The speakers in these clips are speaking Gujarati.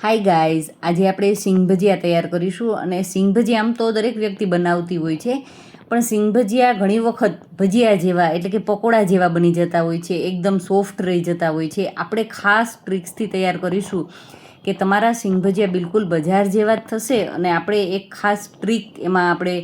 હાય ગાઈઝ, આજે આપણે સિંગ ભજીયા તૈયાર કરીશું. અને સિંગ ભજીયા આમ તો દરેક વ્યક્તિ બનાવતી હોય છે, પણ સિંગ ભજીયા ઘણી વખત ભજીયા જેવા એટલે કે પકોડા જેવા બની જતા હોય છે, એકદમ સોફ્ટ રહી જતા હોય છે. આપણે ખાસ ટ્રિક્સથી તૈયાર કરીશું કે તમારા સિંગ ભજીયા બિલકુલ બજાર જેવા જ થશે. અને આપણે એક ખાસ ટ્રીક એમાં આપણે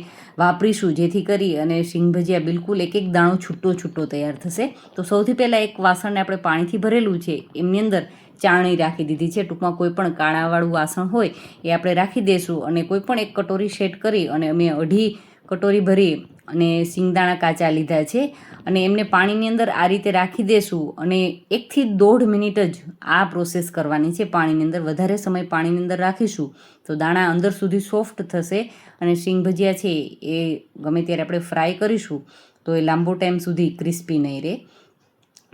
વાપરીશું જેથી કરી અને સિંગ ભજીયા બિલકુલ એક એક દાણો છૂટો છૂટો તૈયાર થશે. તો સૌથી પહેલાં એક વાસણને આપણે પાણીથી ભરેલું છે, એમની અંદર ચાળણી રાખી દીધી છે. ટૂંકમાં કોઈ પણ કાણાવાળું વાસણ હોય એ આપણે રાખી દઈશું. અને કોઈ પણ એક કટોરી સેટ કરી અને અમે 1.5 કટોરી ભરી અને સિંગદાણા કાચા લીધા છે અને એમને પાણીની અંદર આ રીતે રાખી દઈશું. અને 1 થી 1.5 મિનિટ જ આ પ્રોસેસ કરવાની છે પાણીની અંદર. વધારે સમય પાણીની અંદર રાખીશું તો દાણા અંદર સુધી સોફ્ટ થશે અને સિંગ ભજીયા છે એ ગમે ત્યારે આપણે ફ્રાય કરીશું તો એ લાંબો ટાઈમ સુધી ક્રિસ્પી નહીં રહે.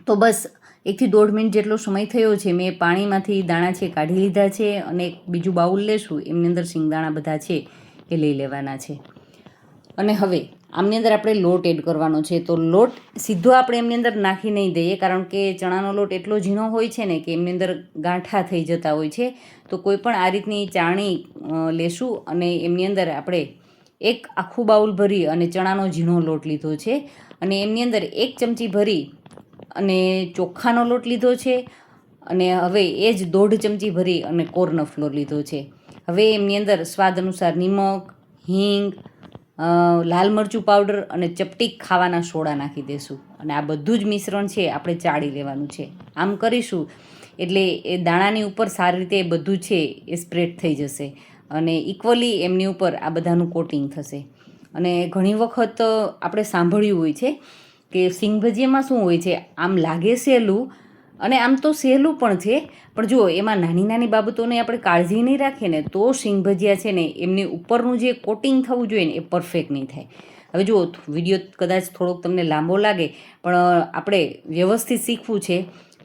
તો બસ 1 થી 1.5 મિનિટ જેટલો સમય થયો છે. મેં પાણીમાંથી દાણા છે કાઢી લીધા છે અને એક બીજું બાઉલ લેશું, એમની અંદર સિંગદાણા બધા છે એ લઈ લેવાના છે. અને હવે આમની અંદર આપણે લોટ એડ કરવાનો છે. તો લોટ સીધો આપણે એમની અંદર નાખી નહીં દઈએ, કારણ કે ચણાનો લોટ એટલો ઝીણો હોય છે ને કે એમની અંદર ગાંઠા થઈ જતા હોય છે. તો કોઈ પણ આ રીતની ચાળણી લેશું અને એમની અંદર આપણે એક આખું બાઉલ ભરી અને ચણાનો ઝીણો લોટ લીધો છે અને એમની અંદર 1 ચમચી ભરી અને ચોખાનો લોટ લીધો છે. અને હવે એ જ 1.5 ચમચી ભરી અને કોર્નફ્લોર લીધો છે. હવે એમની અંદર સ્વાદ અનુસાર નિમક, હિંગ, લાલ મરચું પાવડર અને ચપટી ખાવાના સોડા નાખી દઈશું. અને આ બધું જ મિશ્રણ છે આપણે ચાળી લેવાનું છે. આમ કરીશું એટલે એ દાણાની ઉપર સારી રીતે એ બધું છે એ સ્પ્રેડ થઈ જશે અને ઇક્વલી એમની ઉપર આ બધાનું કોટિંગ થશે. અને ઘણી વખત આપણે સાંભળ્યું હોય છે કે સિંગ ભજીયામાં શું હોય છે, આમ લાગે સહેલું અને આમ તો સહેલું પણ છે, પણ જો એમાં નાની નાની બાબતોને આપણે કાળજી નહીં રાખીએ ને તો સિંગ ભજીયા છે ને એમની ઉપરનું જે કોટિંગ થવું જોઈએ ને એ પરફેક્ટ નહીં થાય. હવે જુઓ, વિડીયો કદાચ થોડોક તમને લાંબો લાગે પણ આપણે વ્યવસ્થિત શીખવું છે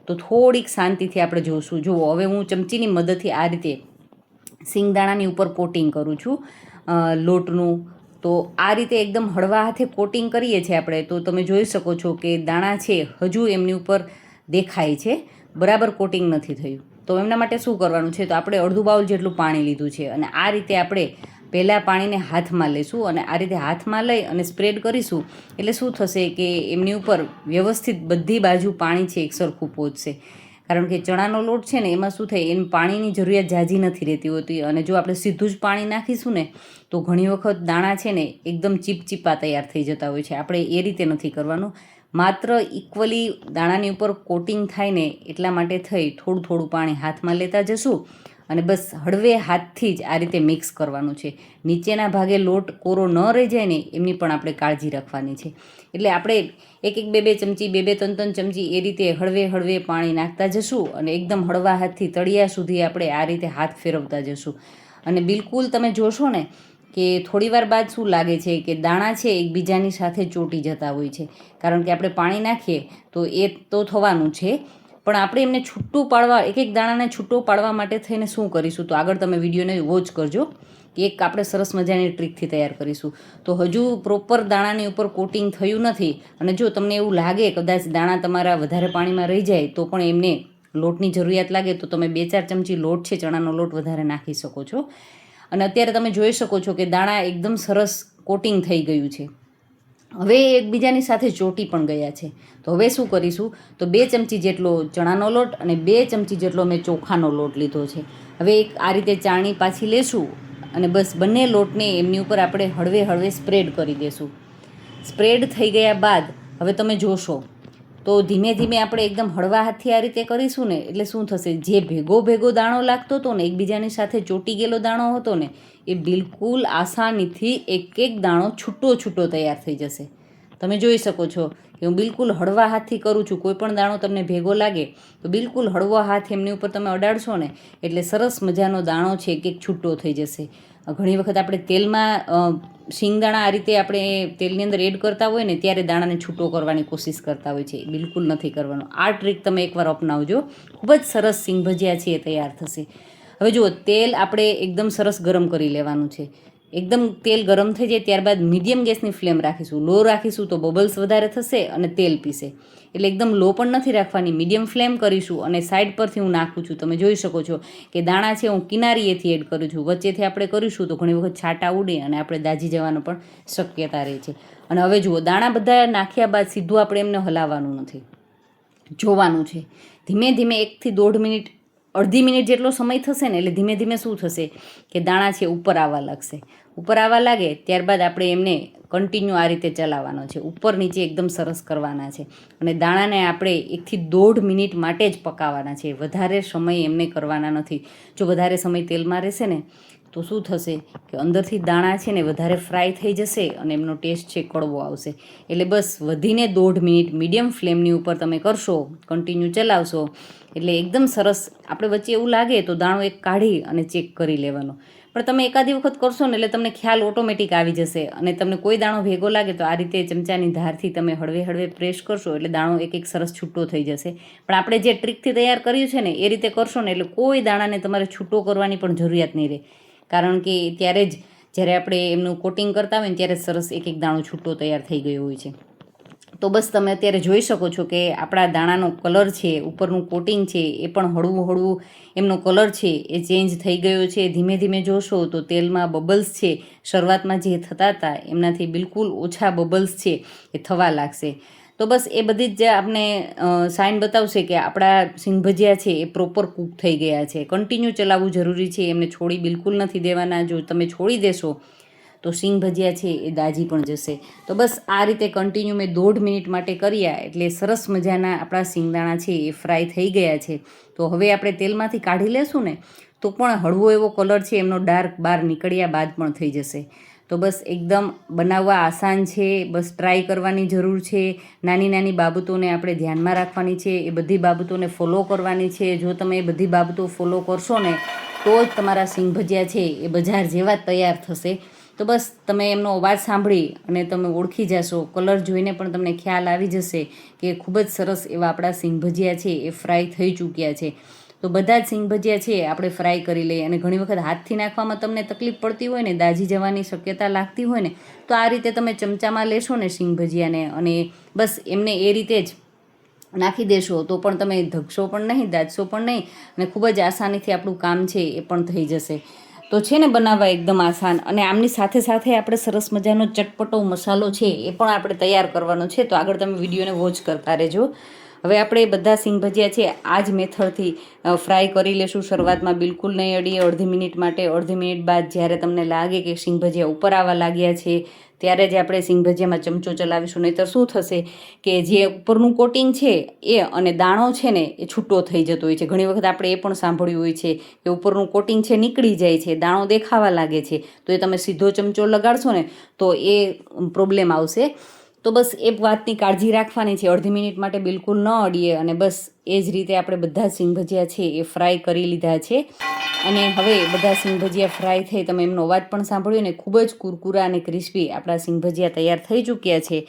તો થોડીક શાંતિથી આપણે જોઈશું. જુઓ, હવે હું ચમચીની મદદથી આ રીતે સિંગદાણાની ઉપર કોટિંગ કરું છું લોટનું. તો આ રીતે એકદમ હળવા હાથે કોટિંગ કરીએ છીએ આપણે, તો તમે જોઈ શકો છો કે દાણા છે હજુ એમની ઉપર દેખાય છે, બરાબર કોટિંગ નથી થયું. તો એમના માટે શું કરવાનું છે, તો આપણે અડધું બાઉલ જેટલું પાણી લીધું છે અને આ રીતે આપણે પહેલાં પાણીને હાથમાં લઈશું અને આ રીતે હાથમાં લઈ અને સ્પ્રેડ કરીશું. એટલે શું થશે કે એમની ઉપર વ્યવસ્થિત બધી બાજુ પાણી છે એક સરખું પહોંચશે. કારણ કે ચણાનો લોટ છે ને એમાં શું થાય, એમ પાણીની જરૂરિયાત ઝાઝી નથી રહેતી હોતી. અને જો આપણે સીધું જ પાણી નાખીશું ને તો ઘણી વખત દાણા છે ને એકદમ ચીપચીપા તૈયાર થઈ જતા હોય છે. આપણે એ રીતે નથી કરવાનું. માત્ર ઇક્વલી દાણાની ઉપર કોટિંગ થાય ને એટલા માટે થઈ થોડું થોડું પાણી હાથમાં લેતા જશું અને બસ હળવે હાથથી જ આ રીતે મિક્સ કરવાનું છે. નીચેના ભાગે લોટ કોરો ન રહી જાય ને એમની પણ આપણે કાળજી રાખવાની છે. એટલે આપણે 1-2 ચમચી, 2-3 ચમચી એ રીતે હળવે હળવે પાણી નાખતા જશું અને એકદમ હળવા હાથથી તળિયા સુધી આપણે આ રીતે હાથ ફેરવતા જશું. અને બિલકુલ તમે જોશો ને કે થોડીવાર બાદ શું લાગે છે કે દાણા છે એકબીજાની સાથે ચોંટી જતા હોય છે, કારણ કે આપણે પાણી નાખીએ તો એ તો થવાનું છે. પણ આપણે એમને છૂટું પાડવા, એક એક દાણાને છૂટો પાડવા માટે થઈને શું કરીશું, તો આગળ તમે વિડીયોને વોચ કરજો કે એક આપણે સરસ મજાની ટ્રીકથી તૈયાર કરીશું. તો હજુ પ્રોપર દાણાની ઉપર કોટિંગ થયું નથી અને જો તમને એવું લાગે કદાચ દાણા તમારા વધારે પાણીમાં રહી જાય તો પણ એમને લોટની જરૂરિયાત લાગે તો તમે 2-4 ચમચી લોટ છે ચણાનો લોટ વધારે નાખી શકો છો. અને અત્યારે તમે જોઈ શકો છો કે દાણા એકદમ સરસ કોટિંગ થઈ ગયું છે. હવે એકબીજાની સાથે ચોંટી પણ ગયા છે. તો હવે શું કરીશું, તો 2 ચમચી જેટલો ચણાનો લોટ અને 2 ચમચી જેટલો મેં ચોખાનો લોટ લીધો છે. હવે એક આ રીતે ચાળણી પાછી લેશું અને બસ બંને લોટને એમની ઉપર આપણે હળવે હળવે સ્પ્રેડ કરી દઈશું. સ્પ્રેડ થઈ ગયા બાદ હવે તમે જોશો તો ધીમે ધીમે આપણે એકદમ હળવા હાથથી આ રીતે કરીશું ને એટલે શું થશે, જે ભેગો દાણો લાગતો હતો ને, એકબીજાની સાથે ચોંટી ગયેલો દાણો હતો ને, એ બિલકુલ આસાનીથી એક દાણો છૂટો છૂટો તૈયાર થઈ જશે. તમે જોઈ શકો છો કે હું બિલકુલ હળવા હાથથી કરું છું. કોઈ પણ દાણો તમને ભેગો લાગે તો બિલકુલ હળવો હાથ એમની ઉપર તમે અડાડશો ને એટલે સરસ મજાનો દાણો છે એક છૂટો થઈ જશે. ઘણી વખત આપણે તેલમાં શિંગદાણા આ રીતે આપણે તેલની અંદર એડ કરતા હોય ને ત્યારે દાણાને છૂટો કરવાની કોશિશ કરતા હોય છે. બિલકુલ નથી કરવાનું. આ ટ્રીક તમે એકવાર અપનાવજો, ખૂબ જ સરસ સિંગ ભજીયા છે એ તૈયાર થશે. હવે જુઓ, તેલ આપણે એકદમ સરસ ગરમ કરી લેવાનું છે. એકદમ તેલ ગરમ થઈ જાય ત્યારબાદ મીડિયમ ગેસની ફ્લેમ રાખીશું. લો રાખીશું તો બબલ્સ વધારે થશે અને તેલ પીશે. એટલે એકદમ લો પણ નથી રાખવાની, મીડિયમ ફ્લેમ કરીશું અને સાઈડ પરથી હું નાખું છું. તમે જોઈ શકો છો કે દાણા છે હું કિનારીએથી એડ કરું છું. વચ્ચેથી આપણે કરીશું તો ઘણી વખત છાંટા ઉડે અને આપણે દાજી જવાનો પણ શક્યતા રહે છે. અને હવે જુઓ, દાણા બધા નાખ્યા બાદ સીધું આપણે એમને હલાવવાનું નથી, જોવાનું છે. ધીમે ધીમે 1 થી 1.5 મિનિટ, અડધી મિનિટ જેટલો સમય થશે ને એટલે ધીમે ધીમે શું થશે કે દાણા છે ઉપર આવવા લાગશે. ઉપર આવવા લાગે ત્યારબાદ આપણે એમને કન્ટિન્યુ આ રીતે ચલાવવાનો છે, ઉપર નીચે એકદમ સરસ કરવાના છે. અને દાણાને આપણે 1 થી 1.5 મિનિટ માટે જ પકાવવાના છે, વધારે સમય એમને કરવાના નથી. જો વધારે સમય તેલમાં રહેશે ને તો શું થશે કે અંદરથી દાણા છે ને વધારે ફ્રાય થઈ જશે અને એમનો ટેસ્ટ છે કડવો આવશે. એટલે બસ વધીને 1.5 મિનિટ મીડિયમ ફ્લેમની ઉપર તમે કરશો, કન્ટિન્યુ ચલાવશો એટલે એકદમ સરસ. આપણે વચ્ચે એવું લાગે તો દાણો એક કાઢી અને ચેક કરી લેવાનો. પણ તમે એકાદી વખત કરશો ને એટલે તમને ખ્યાલ ઓટોમેટિક આવી જશે. અને તમને કોઈ દાણો ભેગો લાગે તો આ રીતે ચમચાની ધારથી તમે હળવે હળવે પ્રેસ કરશો એટલે દાણો એક એક સરસ છૂટો થઈ જશે. પણ આપણે જે ટ્રીકથી તૈયાર કર્યું છે ને એ રીતે કરશો ને એટલે કોઈ દાણાને તમારે છૂટો કરવાની પણ જરૂરિયાત નહીં રહે. કારણ કે ત્યારે જ જ્યારે આપણે એમનું કોટિંગ કરતા હોય ને ત્યારે સરસ એક એક દાણો છૂટો તૈયાર થઈ ગયો હોય છે. તો બસ તમે અત્યારે જોઈ શકો છો કે આપણા દાણાનો કલર છે, ઉપરનું કોટિંગ છે એ પણ હળવું હળવું એમનો કલર છે એ ચેન્જ થઈ ગયો છે. ધીમે ધીમે જોશો તો તેલમાં બબલ્સ છે શરૂઆતમાં જે થતા હતા એમનાથી બિલકુલ ઓછા બબલ્સ છે એ થવા લાગશે. તો બસ એ બધી જ આપને સાઇન બતાવશે કે આપણા સિંગ ભજીયા છે એ પ્રોપર કૂક થઈ ગયા છે. કન્ટિન્યુ ચલાવવું જરૂરી છે, એમને છોડી બિલકુલ નથી દેવાના. જો તમે છોડી દેશો તો સિંગ ભજીયા છે એ દાજી પણ જશે. તો બસ આ રીતે કન્ટિન્યુ મેં 1.5 મિનિટ માટે કર્યા એટલે સરસ મજાના આપણા સિંગદાણા છે એ ફ્રાય થઈ ગયા છે. તો હવે આપણે તેલમાંથી કાઢી લેશું ને તો પણ હળવો એવો કલર છે એમનો ડાર્ક બહાર નીકળ્યા બાદ પણ થઈ જશે. તો બસ એકદમ બનાવવા આસાન છે, બસ ટ્રાય કરવાની જરૂર છે. નાની નાની બાબતોને આપણે ધ્યાનમાં રાખવાની છે, એ બધી બાબતોને ફોલો કરવાની છે. જો તમે એ બધી બાબતો ફોલો કરશો ને તો જ તમારા સિંગ ભજીયા છે એ બજાર જેવા જ તૈયાર થશે. તો બસ તમે એમનો અવાજ સાંભળી અને તમે ઓળખી જશો, કલર જોઈને પણ તમને ખ્યાલ આવી જશે કે ખૂબ જ સરસ એવા આપણા સિંગ ભજીયા છે એ ફ્રાય થઈ ચૂક્યા છે. તો બધા જ સિંગ ભજીયા છે આપણે ફ્રાય કરી લઈએ. અને ઘણી વખત હાથથી નાખવામાં તમને તકલીફ પડતી હોય ને, દાજી જવાની શક્યતા લાગતી હોય ને, તો આ રીતે તમે ચમચામાં લેશો ને સિંગ ભજીયાને અને બસ એમને એ રીતે જ નાખી દેશો તો પણ તમે ધગશો પણ નહીં, દાજશો પણ નહીં અને ખૂબ જ આસાનીથી આપણું કામ છે એ પણ થઈ જશે. તો છે ને બનાવવા એકદમ આસાન. અને આમની સાથે સાથે આપણે સરસ મજાનો ચટપટો મસાલો છે એ પણ આપણે તૈયાર કરવાનો છે. તો આગળ તમે વિડીયોને વોચ કરતા રહેજો. હવે આપણે બધા સિંગ ભજીયા છે આ જ મેથડથી ફ્રાય કરી લેશું. શરૂઆતમાં બિલકુલ નહીં અડીએ, અડધી મિનિટ માટે. અડધી મિનિટ બાદ જ્યારે તમને લાગે કે સિંગ ભજીયા ઉપર આવવા લાગ્યા છે ત્યારે જ આપણે સિંગ ભજીયામાં ચમચો ચલાવીશું. નહીંતર શું થશે કે જે ઉપરનું કોટિંગ છે એ અને દાણો છે ને એ છૂટો થઈ જતો હોય છે. ઘણી વખત આપણે એ પણ સાંભળ્યું હોય છે કે ઉપરનું કોટિંગ છે નીકળી જાય છે, દાણો દેખાવા લાગે છે. તો એ તમે સીધો ચમચો લગાડશો ને તો એ પ્રોબ્લેમ આવશે. તો બસ એ વાતની કાળજી રાખવાની છે. અડધી મિનિટ માટે બિલકુલ ન અડીએ અને બસ એ જ રીતે આપણે બધા સિંગ ભજીયા છે એ ફ્રાય કરી લીધા છે. અને હવે બધા સિંગ ભજીયા ફ્રાય થઈ, તમે એમનો અવાજ પણ સાંભળ્યો ને, ખૂબ જ કુરકુરા અને ક્રિસ્પી આપણા સિંગ ભજીયા તૈયાર થઈ ચૂક્યા છે.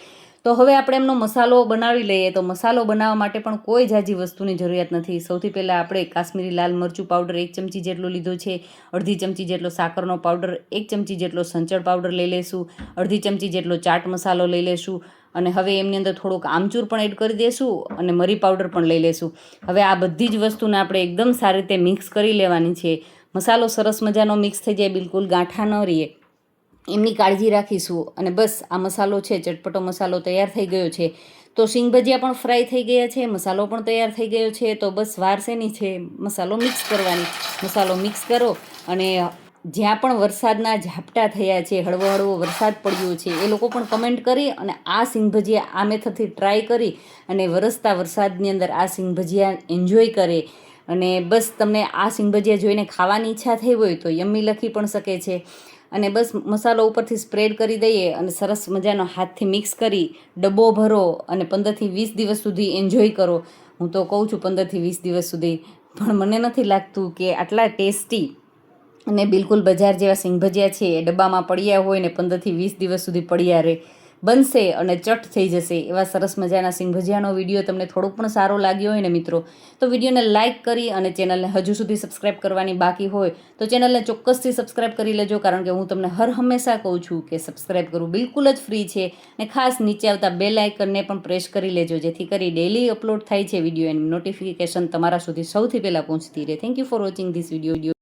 તો હવે આપણે એમનો મસાલો બનાવી લઈએ. તો મસાલો બનાવવા માટે પણ કોઈ જાજી વસ્તુની જરૂરિયાત નથી. સૌથી પહેલાં આપણે કાશ્મીરી લાલ મરચું પાવડર 1 ચમચી જેટલો લીધો છે, અડધી ચમચી જેટલો સાકરનો પાવડર, 1 ચમચી જેટલો સંચળ પાવડર લઈ લઈશું, અડધી ચમચી જેટલો ચાટ મસાલો લઈ લઈશું. અને હવે એમની અંદર થોડુંક આમચૂર પણ એડ કરી દઈશું અને મરી પાવડર પણ લઈ લઈશું. હવે આ બધી જ વસ્તુને આપણે એકદમ સારી રીતે મિક્સ કરી લેવાની છે. મસાલો સરસ મજાનો મિક્સ થઈ જાય, બિલકુલ ગાંઠા ન રહીએ એમની કાળજી રાખીશું. અને બસ આ મસાલો છે, ચટપટો મસાલો તૈયાર થઈ ગયો છે. તો સિંગ ભજીયા પણ ફ્રાય થઈ ગયા છે, મસાલો પણ તૈયાર થઈ ગયો છે. તો બસ વાર શેની છે, મસાલો મિક્સ કરવાની. મસાલો મિક્સ કરો અને જ્યાં પણ વરસાદના ઝાપટા થયા છે, હળવો હળવો વરસાદ પડ્યો છે, એ લોકો પણ કમેન્ટ કરી અને આ સિંગ ભજીયા આ મેથડથી ટ્રાય કરી અને વરસતા વરસાદની અંદર આ સિંગ ભજીયા એન્જોય કરે. અને બસ તમને આ સિંગ ભજીયા જોઈને ખાવાની ઈચ્છા થઈ હોય તો યમ્મી લખી પણ શકે છે. અને બસ મસાલો ઉપરથી સ્પ્રેડ કરી દઈએ અને સરસ મજાનો હાથથી મિક્સ કરી ડબ્બો ભરો અને 15થી 20 દિવસ સુધી એન્જોય કરો. હું તો કહું છું 15થી 20 દિવસ સુધી, પણ મને નથી લાગતું કે આટલા ટેસ્ટી અને બિલકુલ બજાર જેવા સિંગ ભજીયા છે એ ડબ્બામાં પડ્યા હોય ને 15થી 20 દિવસ સુધી પડ્યા રહે. બનશે અને ચટ થઈ જશે એવા સરસ મજાના સિંગ ભજીયાનો વિડીયો તમને થોડોક પણ સારો લાગ્યો હોય ને મિત્રો, તો વિડીયોને લાઇક કરી અને ચેનલને હજુ સુધી સબસ્ક્રાઈબ કરવાની બાકી હોય તો ચેનલને ચોક્કસથી સબસ્ક્રાઈબ કરી લેજો, કારણ કે હું તમને હંમેશા કહું છું કે સબસ્ક્રાઈબ કરવું બિલકુલ જ ફ્રી છે. અને ખાસ નીચે આવતા બેલ આઇકનને પણ પ્રેસ કરી લેજો, જેથી કરી ડેલી અપલોડ થાય છે વિડીયો એની નોટિફિકેશન તમારા સુધી સૌથી પહેલાં પહોંચતી રહે. Thank you for watching this video.